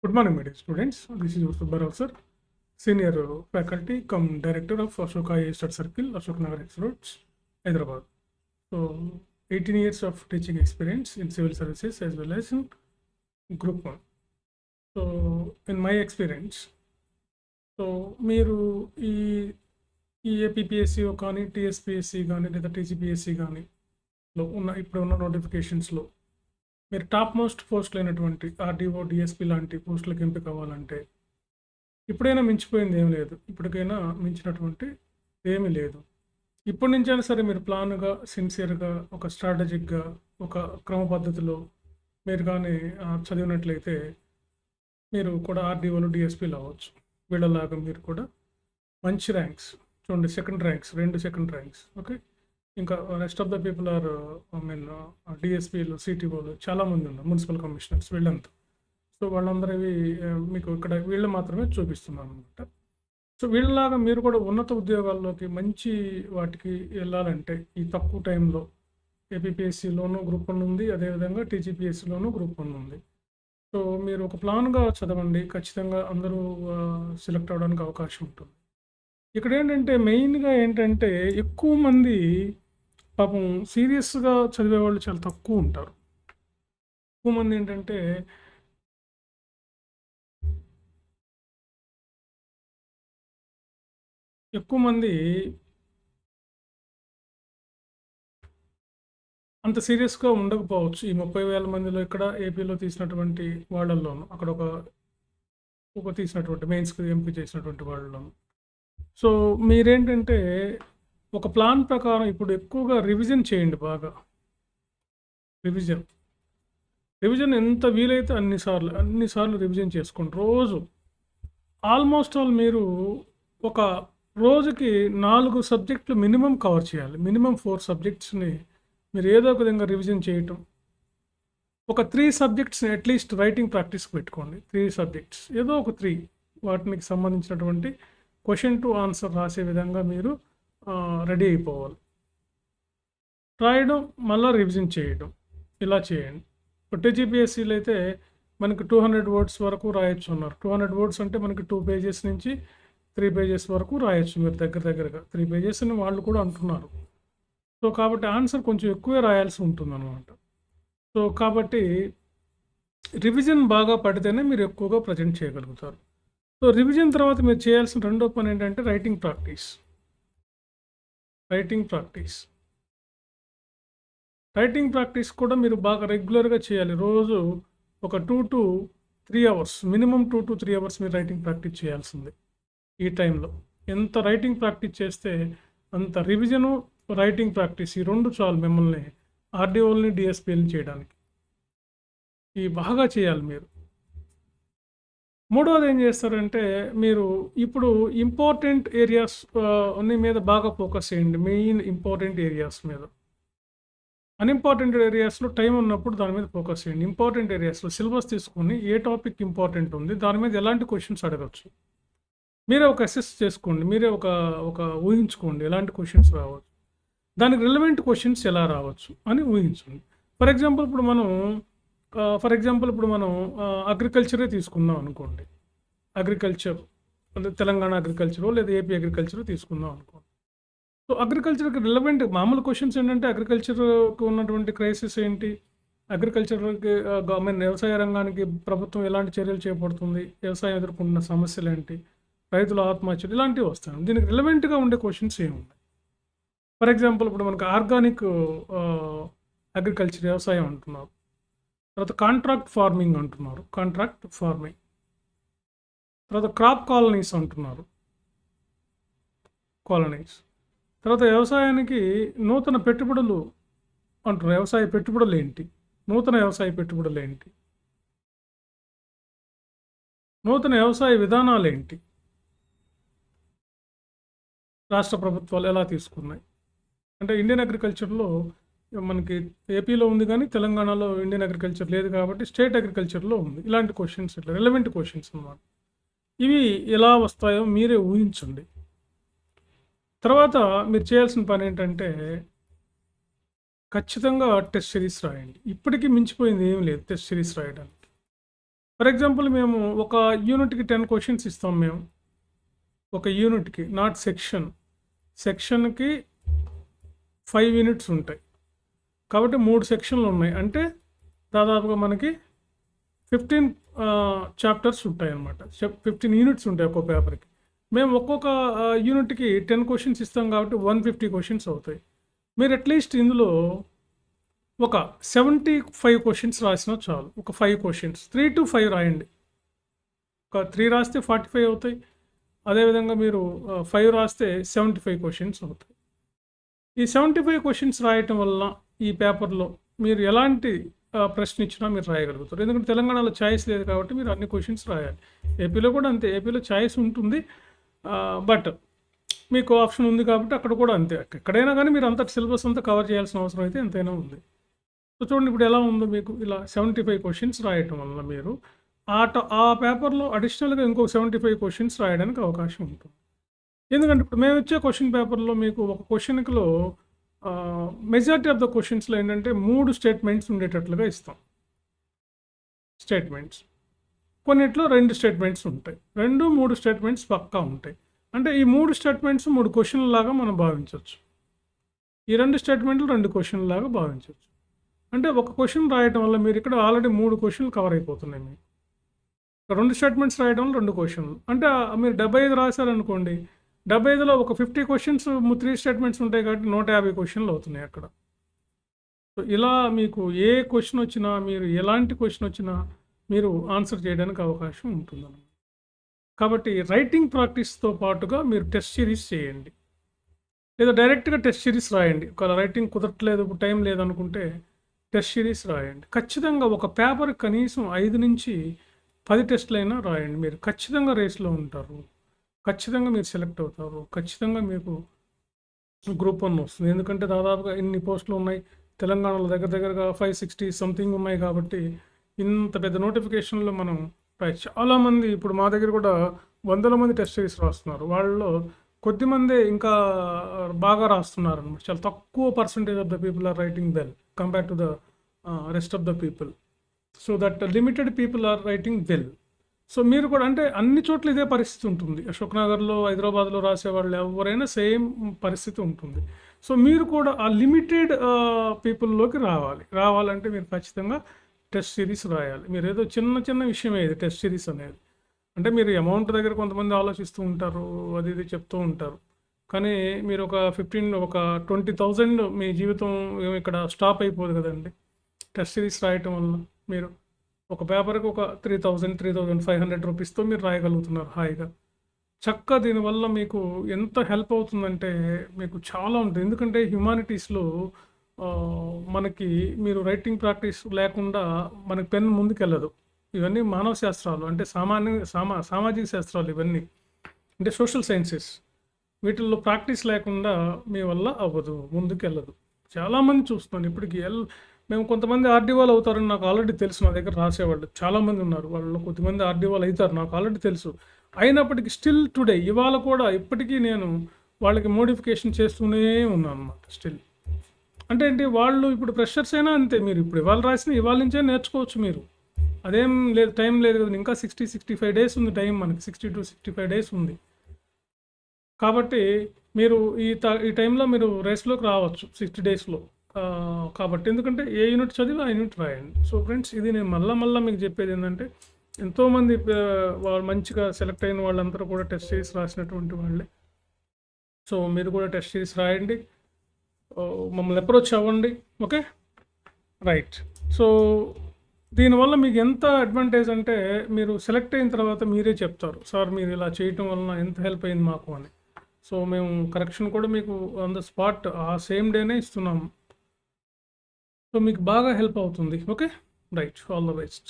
Good morning, my dear students. This is Yusuf Barrow, sir, Senior Faculty, come Director of Ashoka Study Circle, Ashok Nagar X Roads, Hyderabad. So, 18 years of teaching experience in civil services as well as in Group 1. So, in my experience, so మీరు ఈ ఈ APPSC కానీ TSPSC కానీ లేదా TGPSC కానీ లో ఇప్పుడు ఉన్న నోటిఫికేషన్స్లో మీరు టాప్ మోస్ట్ పోస్టులు అయినటువంటి ఆర్డీఓ డిఎస్పీ లాంటి పోస్టులకు ఎంపిక అవ్వాలంటే ఇప్పుడైనా మించిపోయింది ఏం లేదు, ఇప్పటికైనా మించినటువంటి ఏమీ లేదు. ఇప్పటి నుంచైనా సరే మీరు ప్లాన్గా, సిన్సియర్గా, ఒక స్ట్రాటజిక్గా, ఒక క్రమ పద్ధతిలో మీరు కానీ చదివినట్లయితే మీరు కూడా ఆర్డీఓలు డిఎస్పీలు అవ్వచ్చు. వీళ్ళలాగా మీరు కూడా మంచి ర్యాంక్స్ చూడండి, రెండు సెకండ్ ర్యాంక్స్, ఓకే. ఇంకా rest of the people are డిఎస్పీలు, సిటీఓలు చాలామంది ఉన్నారు, మున్సిపల్ కమిషనర్స్, వీళ్ళంతా. సో వాళ్ళందరివి మీకు ఇక్కడ వీళ్ళు మాత్రమే చూపిస్తున్నాను అనమాట. సో వీళ్ళలాగా మీరు కూడా ఉన్నత ఉద్యోగాల్లోకి మంచి వాటికి వెళ్ళాలంటే ఈ తక్కువ టైంలో ఏపీపీఎస్సీలోనూ గ్రూప్ 1 ఉంది, అదేవిధంగా టీజీపీఎస్సీలోనూ గ్రూప్ 1 ఉంది. సో మీరు ఒక ప్లాన్గా చదవండి, ఖచ్చితంగా అందరూ సెలెక్ట్ అవ్వడానికి అవకాశం ఉంటుంది. ఇక్కడ ఏంటంటే మెయిన్గా ఏంటంటే ఎక్కువ మంది పాపం సీరియస్గా చదివే వాళ్ళు చాలా తక్కువ ఉంటారు. ఎక్కువ మంది ఏంటంటే అంత సీరియస్గా ఉండకపోవచ్చు. ఈ 30,000 మందిలో ఇక్కడ ఏపీలో తీసినటువంటి వాళ్ళల్లోనూ, అక్కడ ఒక తీసినటువంటి మెయిన్స్కి ఎంపిక చేసినటువంటి వాళ్ళలోనూ. సో మీరేంటంటే ఒక ప్లాన్ ప్రకారం ఇప్పుడు ఎక్కువగా రివిజన్ చేయండి, బాగా రివిజన్ ఎంత వీలైతే అన్నిసార్లు రివిజన్ చేసుకోండి రోజు. ఆల్మోస్ట్ ఆల్ మీరు ఒక రోజుకి 4 సబ్జెక్టులు మినిమం కవర్ చేయాలి. మినిమం 4 సబ్జెక్ట్స్ని మీరు ఏదో ఒక విధంగా రివిజన్ చేయటం. ఒక 3 సబ్జెక్ట్స్ని అట్లీస్ట్ రైటింగ్ ప్రాక్టీస్కి పెట్టుకోండి. 3 సబ్జెక్ట్స్, ఏదో ఒక 3 వాటికి సంబంధించినటువంటి క్వశ్చన్ టు ఆన్సర్ రాసే విధంగా మీరు రెడీ అయిపోవాలి. రాయడం, మళ్ళీ రివిజన్ చేయడం, ఇలా చేయండి. ఇప్పుడు టీజీపీఎస్సీలో అయితే మనకి 200 వర్డ్స్ వరకు రాయొచ్చు అన్నారు. 200 వర్డ్స్ అంటే మనకి 2 పేజెస్ నుంచి 3 పేజెస్ వరకు రాయొచ్చు మీరు దగ్గరగా 3 పేజెస్ అని వాళ్ళు కూడా అంటున్నారు. సో కాబట్టి ఆన్సర్ కొంచెం ఎక్కువే రాయాల్సి ఉంటుంది అనమాట. సో కాబట్టి రివిజన్ బాగా పడితేనే మీరు ఎక్కువగా ప్రజెంట్ చేయగలుగుతారు. సో రివిజన్ తర్వాత మీరు చేయాల్సిన రెండో పని ఏంటంటే రైటింగ్ ప్రాక్టీస్ కూడా మీరు బాగా రెగ్యులర్గా చేయాలి. రోజు ఒక 2 to 3 hours, minimum 2 to 3 hours మీరు రైటింగ్ ప్రాక్టీస్ చేయాల్సింది. ఈ టైంలో ఎంత రైటింగ్ ప్రాక్టీస్ చేస్తే అంత రివిజను, రైటింగ్ ప్రాక్టీస్, ఈ 2 చాలు మిమ్మల్ని ఆర్డీఓల్ని, డిఎస్పీలని చేయడానికి. ఇవి బాగా చేయాలి మీరు. మూడవది ఏం చేస్తారంటే మీరు ఇప్పుడు ఇంపార్టెంట్ ఏరియాస్ అన్ని మీద బాగా ఫోకస్ చేయండి, మెయిన్ ఇంపార్టెంట్ ఏరియాస్ మీద. అన్ఇంపార్టెంట్ ఏరియాస్లో టైం ఉన్నప్పుడు దాని మీద ఫోకస్ చేయండి. ఇంపార్టెంట్ ఏరియాస్లో సిలబస్ తీసుకొని ఏ టాపిక్ ఇంపార్టెంట్ ఉంది, దాని మీద ఎలాంటి క్వశ్చన్స్ అడగచ్చు, మీరే ఒక అసెస్ చేసుకోండి. మీరే ఒక ఊహించుకోండి ఎలాంటి క్వశ్చన్స్ రావచ్చు, దానికి రిలవెంట్ క్వశ్చన్స్ ఎలా రావచ్చు అని ఊహించండి. ఫర్ ఎగ్జాంపుల్ ఇప్పుడు మనం అగ్రికల్చరే తీసుకుందాం అనుకోండి. అగ్రికల్చర్ తెలంగాణ అగ్రికల్చరో లేదా ఏపీ అగ్రికల్చరో తీసుకుందాం అనుకోండి. సో అగ్రికల్చర్కి రిలవెంట్ మామూలు క్వశ్చన్స్ ఏంటంటే అగ్రికల్చర్కి ఉన్నటువంటి క్రైసిస్ ఏంటి, అగ్రికల్చర్కి వ్యవసాయ రంగానికి ప్రభుత్వం ఎలాంటి చర్యలు చేపడుతుంది, వ్యవసాయం ఎదుర్కొంటున్న సమస్యలు ఏంటి, రైతుల ఆత్మహత్యలు, ఇలాంటివి వస్తాయి. దీనికి రిలవెంట్గా ఉండే క్వశ్చన్స్ ఏమున్నాయి. ఫర్ ఎగ్జాంపుల్ ఇప్పుడు మనకు ఆర్గానిక్ అగ్రికల్చర్, వ్యవసాయం అంటున్నారు. తర్వాత కాంట్రాక్ట్ ఫార్మింగ్ అంటున్నారు, తర్వాత క్రాప్ కాలనీస్ అంటున్నారు, తర్వాత వ్యవసాయానికి నూతన పెట్టుబడులు అంటున్నారు. వ్యవసాయ పెట్టుబడులు ఏంటి, నూతన వ్యవసాయ విధానాలు ఏంటి, రాష్ట్ర ప్రభుత్వాలు ఎలా తీసుకున్నాయి. అంటే ఇండియన్ అగ్రికల్చర్లో మనకి ఏపీలో ఉంది కానీ తెలంగాణలో ఇండియన్ అగ్రికల్చర్ లేదు కాబట్టి స్టేట్ అగ్రికల్చర్లో ఉంది. ఇలాంటి క్వశ్చన్స్, ఇట్లా రిలవెంట్ క్వశ్చన్స్ అన్నమాట. ఇవి ఎలా వస్తాయో మీరే ఊహించండి. తర్వాత మీరు చేయాల్సిన పని ఏంటంటే ఖచ్చితంగా టెస్ట్ సిరీస్ రాయండి. ఇప్పటికీ మించిపోయింది ఏం లేదు టెస్ట్ సిరీస్ రాయడానికి. ఫర్ ఎగ్జాంపుల్ మేము ఒక యూనిట్కి 10 క్వశ్చన్స్ ఇస్తాం మేము, ఒక యూనిట్కి, నాట్ సెక్షన్కి 5 యూనిట్స్ ఉంటాయి కాబట్టి 3 సెక్షన్లు ఉన్నాయి, అంటే దాదాపుగా మనకి 15 చాప్టర్స్ ఉంటాయి అన్నమాట. 15 యూనిట్స్ ఉంటాయి ఒక్కో పేపర్కి. మేము ఒక్కొక్క యూనిట్కి 10 క్వశ్చన్స్ ఇస్తాం కాబట్టి 150 క్వశ్చన్స్ అవుతాయి. మీరు అట్లీస్ట్ ఇందులో ఒక 75 క్వశ్చన్స్ రాసినా చాలు. ఒక 5 క్వశ్చన్స్ 3 to 5 రాయండి. ఒక 3 రాస్తే 45 అవుతాయి. అదేవిధంగా మీరు 5 రాస్తే 75 క్వశ్చన్స్ అవుతాయి. ఈ 75 క్వశ్చన్స్ రాయటం వల్ల ఈ పేపర్లో మీరు ఎలాంటి ప్రశ్న ఇచ్చినా మీరు రాయగలుగుతారు. ఎందుకంటే తెలంగాణలో ఛాయిస్ లేదు కాబట్టి మీరు అన్ని క్వశ్చన్స్ రాయాలి. ఏపీలో కూడా అంతే, ఏపీలో ఛాయిస్ ఉంటుంది, బట్ మీకు ఆప్షన్ ఉంది కాబట్టి అక్కడ కూడా అంతే. ఎక్కడైనా కానీ మీరు అంత సిలబస్ అంతా కవర్ చేయాల్సిన అవసరం అయితే ఎంతైనా ఉంది. సో చూడండి ఇప్పుడు ఎలా ఉందో, మీకు ఇలా 75 క్వశ్చన్స్ రాయటం వల్ల మీరు ఆ పేపర్లో అడిషనల్గా ఇంకో 75 క్వశ్చన్స్ రాయడానికి అవకాశం ఉంటుంది. ఎందుకంటే ఇప్పుడు మేము ఇచ్చే క్వశ్చన్ పేపర్లో మీకు ఒక క్వశ్చన్లో మెజారిటీ ఆఫ్ ద క్వశ్చన్స్లో ఏంటంటే 3 స్టేట్మెంట్స్ ఉండేటట్లుగా ఇస్తాం. స్టేట్మెంట్స్ కొన్నిట్లో 2 స్టేట్మెంట్స్ ఉంటాయి, 2-3 స్టేట్మెంట్స్ పక్కా ఉంటాయి. అంటే ఈ 3 స్టేట్మెంట్స్ 3 క్వశ్చన్ల లాగా మనం భావించవచ్చు. ఈ 2 స్టేట్మెంట్లు 2 క్వశ్చన్ల లాగా భావించవచ్చు. అంటే ఒక క్వశ్చన్ రాయటం వల్ల మీరు ఇక్కడ ఆల్రెడీ 3 క్వశ్చన్లు కవర్ అయిపోతున్నాయి. మీకు 2 స్టేట్మెంట్స్ రాయడం వల్ల 2 క్వశ్చన్లు, అంటే మీరు 75 రాశారనుకోండి, 75లో ఒక 50 క్వశ్చన్స్ 3 స్టేట్మెంట్స్ ఉంటాయి కాబట్టి 150 క్వశ్చన్లు అవుతున్నాయి అక్కడ. సో ఇలా మీకు ఏ క్వశ్చన్ వచ్చినా, మీరు ఎలాంటి క్వశ్చన్ వచ్చినా మీరు ఆన్సర్ చేయడానికి అవకాశం ఉంటుందన్నమాట. కాబట్టి రైటింగ్ ప్రాక్టీస్తో పాటుగా మీరు టెస్ట్ సిరీస్ చేయండి, లేదా డైరెక్ట్గా టెస్ట్ సిరీస్ రాయండి. ఒకవేళ రైటింగ్ కుదరట్లేదు, టైం లేదనుకుంటే టెస్ట్ సిరీస్ రాయండి. ఖచ్చితంగా ఒక పేపర్ కనీసం 5 నుంచి 10 టెస్టులు అయినా రాయండి. మీరు ఖచ్చితంగా రేస్లో ఉంటారు, ఖచ్చితంగా మీరు సెలెక్ట్ అవుతారు, ఖచ్చితంగా మీకు గ్రూప్ 1 వస్తుంది. ఎందుకంటే దాదాపుగా ఇన్ని పోస్టులు ఉన్నాయి తెలంగాణలో, దగ్గరగా 560 సంథింగ్ ఉన్నాయి కాబట్టి ఇంత పెద్ద నోటిఫికేషన్లో మనం చాలామంది, ఇప్పుడు మా దగ్గర కూడా 100ల మంది టెస్ట్ సిరీస్ రాస్తున్నారు. వాళ్ళలో కొద్దిమందే ఇంకా బాగా రాస్తున్నారు అనమాట. చాలా తక్కువ percentage of the people are writing well compare to the rest of the people. So that limited people are writing well. So మీరు కూడా, అంటే అన్ని చోట్ల ఇదే పరిస్థితి ఉంటుంది. అశోక్ నగర్లో, హైదరాబాద్లో రాసేవాళ్ళు ఎవరైనా సేమ్ పరిస్థితి ఉంటుంది. సో మీరు కూడా ఆ లిమిటెడ్ పీపుల్లోకి రావాలంటే మీరు ఖచ్చితంగా టెస్ట్ సిరీస్ రాయాలి. మీరు ఏదో చిన్న విషయమే ఇది టెస్ట్ సిరీస్ అనేది. అంటే మీరు అమౌంట్ దగ్గర కొంతమంది ఆలోచిస్తూ ఉంటారు, అది ఇది చెప్తూ ఉంటారు, కానీ మీరు ఒక 20,000 మీ జీవితం ఇక్కడ స్టాప్ అయిపోదు కదండి. టెస్ట్ సిరీస్ రాయటం వల్ల మీరు ఒక పేపర్కి ఒక 3,500 రూపీస్తో మీరు రాయగలుగుతున్నారు హాయిగా. చక్కగా దీనివల్ల మీకు ఎంత హెల్ప్ అవుతుందంటే మీకు చాలా ఉంటుంది. ఎందుకంటే హ్యుమానిటీస్లో మనకి మీరు రైటింగ్ ప్రాక్టీస్ లేకుండా మనకి పెన్ ముందుకెళ్ళదు. ఇవన్నీ మానవ శాస్త్రాలు, అంటే సామాజిక శాస్త్రాలు, ఇవన్నీ అంటే సోషల్ సైన్సెస్. వీటిల్లో ప్రాక్టీస్ లేకుండా మీ వల్ల అవ్వదు, ముందుకెళ్ళదు. చాలామంది చూస్తున్నాను ఇప్పటికి. మేము కొంతమంది ఆర్డీఓలు అవుతారని నాకు ఆల్రెడీ తెలుసు. నా దగ్గర రాసేవాళ్ళు చాలామంది ఉన్నారు, వాళ్ళు కొద్దిమంది ఆర్డీఓలు అవుతారు నాకు ఆల్రెడీ తెలుసు. అయినప్పటికీ స్టిల్ టుడే, ఇవాళ కూడా ఇప్పటికీ నేను వాళ్ళకి మోడిఫికేషన్ చేస్తూనే ఉన్నాను అన్నమాట స్టిల్. అంటే ఏంటి, వాళ్ళు ఇప్పుడు ఫ్రెషర్స్ అయినా అంతే. మీరు ఇప్పుడు ఇవాళ రాసిన ఇవాళ నుంచే నేర్చుకోవచ్చు మీరు. అదేం లేదు, టైం లేదు కదా, ఇంకా 60-65 డేస్ ఉంది టైం మనకి, 60 to 65 డేస్ ఉంది. కాబట్టి మీరు ఈ టైంలో మీరు రేస్లోకి రావచ్చు 60 డేస్లో. కాబట్టి ఎందుకంటే ఏ యూనిట్ చదివి ఆ యూనిట్ రాయండి. సో ఫ్రెండ్స్, ఇది నేను మళ్ళీ మీకు చెప్పేది ఏంటంటే, ఎంతోమంది వాళ్ళు మంచిగా సెలెక్ట్ అయిన వాళ్ళందరూ కూడా టెస్ట్ సిరీస్ రాసినటువంటి వాళ్ళే. సో మీరు కూడా టెస్ట్ సిరీస్ రాయండి, మమ్మల్ని అప్రోచ్ అవ్వండి. Okay, right. సో దీనివల్ల మీకు ఎంత అడ్వాంటేజ్ అంటే, మీరు సెలెక్ట్ అయిన తర్వాత మీరే చెప్తారు, సార్ మీరు ఇలా చేయటం వలన ఎంత హెల్ప్ అయింది మాకు అని. సో మేము కరెక్షన్ కూడా మీకు ఆన్ ద స్పాట్ ఆ సేమ్ డేనే ఇస్తున్నాము. సో మీకు బాగా హెల్ప్ అవుతుంది. Okay, right, all the best.